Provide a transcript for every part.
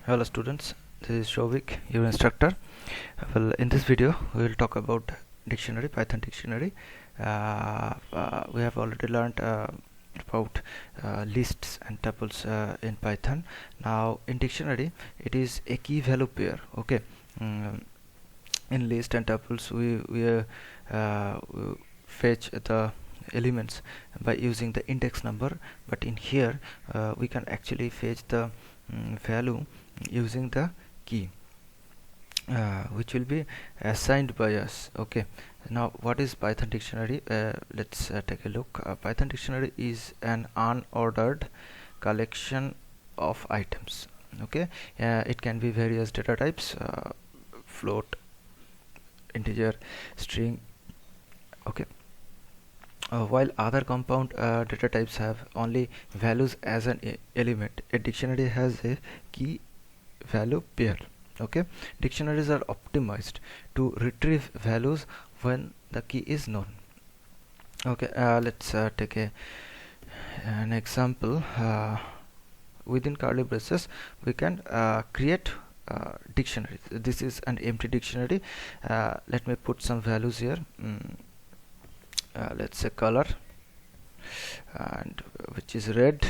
Hello students, this is Shovik, your instructor. Well, in this video we will talk about dictionary, Python dictionary. We have already learned about lists and tuples in Python. Now in dictionary it is a key value pair. Okay. In list and tuples we fetch the elements by using the index number, but in here we can actually fetch the value using the key which will be assigned by us. Okay, now what is Python dictionary? Let's take a look. Python dictionary is an unordered collection of items. Okay, it can be various data types, float, integer, string. Okay, while other compound data types have only values as an element, a dictionary has a key value pair. Okay, dictionaries are optimized to retrieve values when the key is known. Okay, let's take an example. Within curly braces we can create dictionary. This is an empty dictionary. Let me put some values here. Let's say color, and which is red,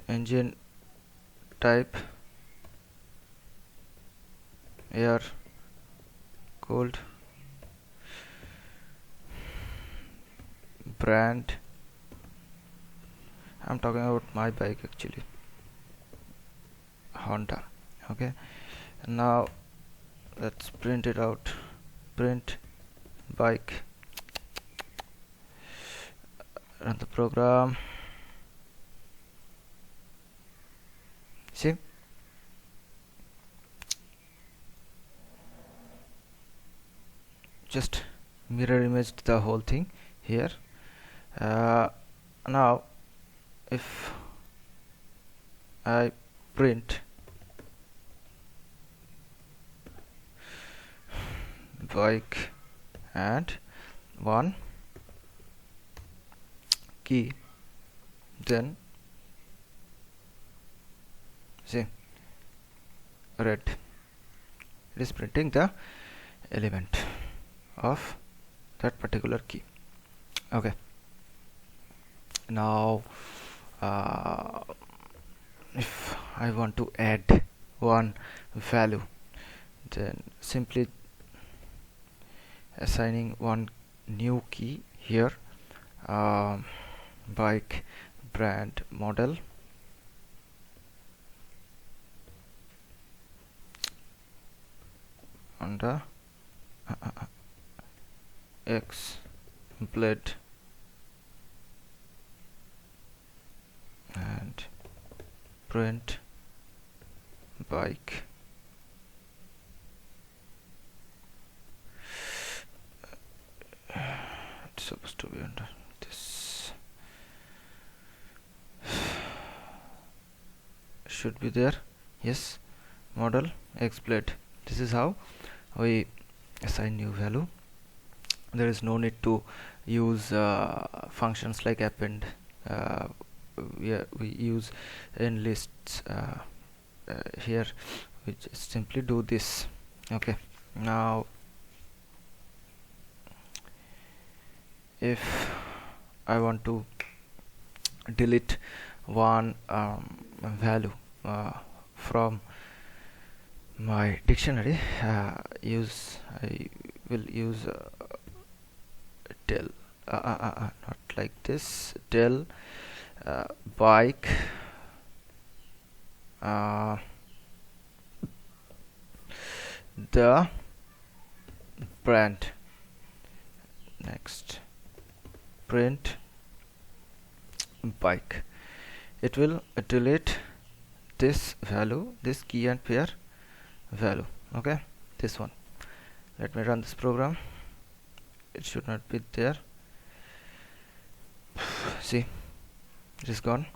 engine type, air, cold, brand. I'm talking about my bike actually, Honda. Okay, now let's print it out. Print bike, run the program. See, just mirror imaged the whole thing here. Now if I print bike and one key, then see, red, it is printing the element of that particular key. Okay, now if I want to add one value, then simply assigning one new key here, bike, brand, model, Honda, X blade, and print bike. It's supposed to be under this, should be there. Yes, model, X blade. This is how we assign new value. There is no need to use functions like append. We use in lists. Here we just simply do this. Okay, now if I want to delete one value from my dictionary, I will use del, not like this, del bike the brand. Next, print bike. It will delete this value, this key and pair value. Okay, this one. Let me run this program. It should not be there. See, it is gone.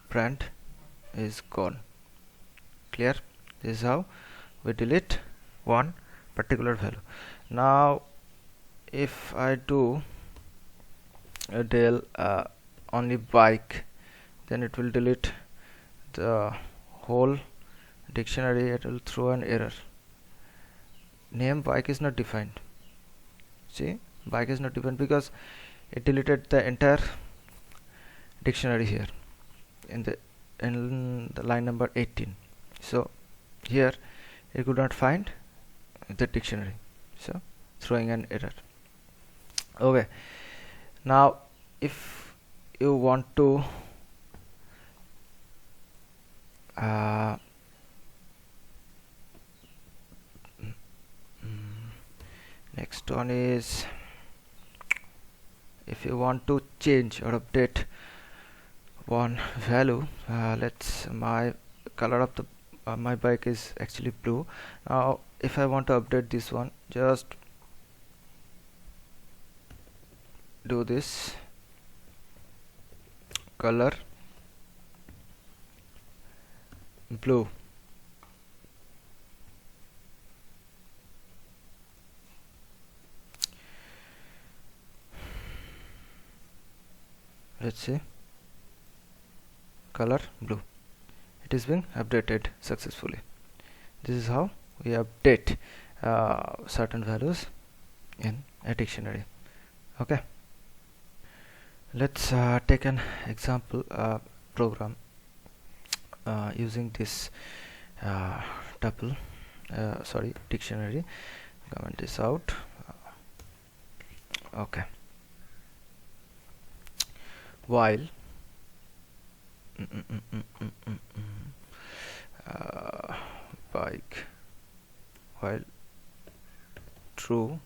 Brand is gone. Clear? This is how we delete one particular value. Now if I do del only bike, then it will delete the whole dictionary. It will throw an error. Name bike is not defined. See, bike is not defined because it deleted the entire dictionary here in the line number 18. So here it could not find the dictionary, so throwing an error. Okay, now if you want to next one is, if you want to change or update one value, let's my color of the my bike is actually blue. Now if I want to update this one, just do this color blue. Let's see, color blue. It is being updated successfully. This is how we update certain values in a dictionary. Okay, let's take an example program using this dictionary. Comment this out. Okay, while bike, while true,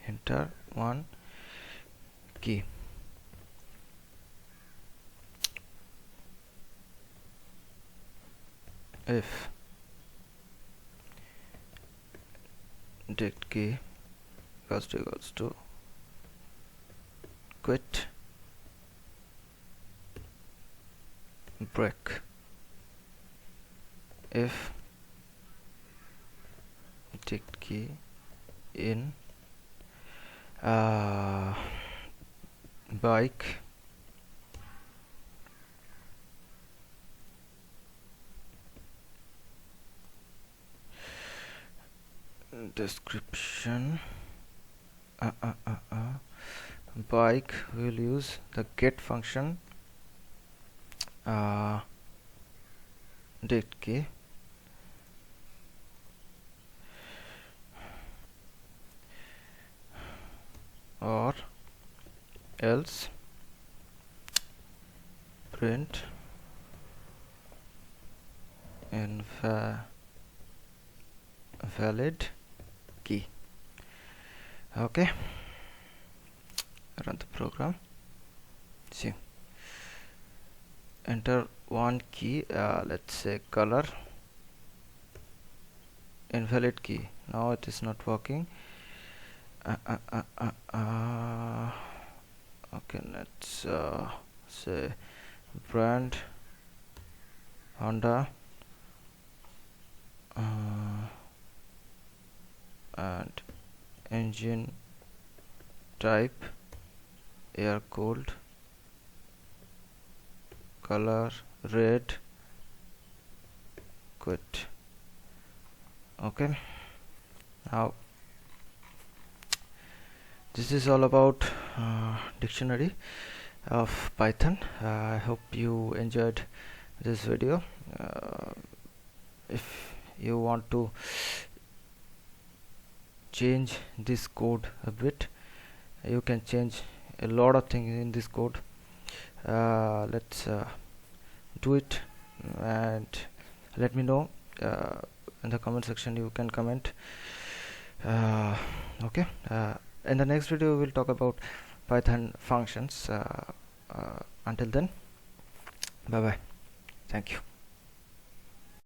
enter one key. If dict key equals to quit break, if dict key in bike description, bike will use the get function dict key, or else print invalid key. Okay, run the program. See, enter one key, let's say color, invalid key. Now it is not working. Okay, let's say brand Honda, and engine type air cooled, color red, quit. Okay, now this is all about dictionary of Python. I hope you enjoyed this video. If you want to change this code a bit, you can change a lot of things in this code. Let's do it and let me know in the comment section. You can comment. Okay, in the next video we will talk about Python functions. Until then, bye bye, thank you.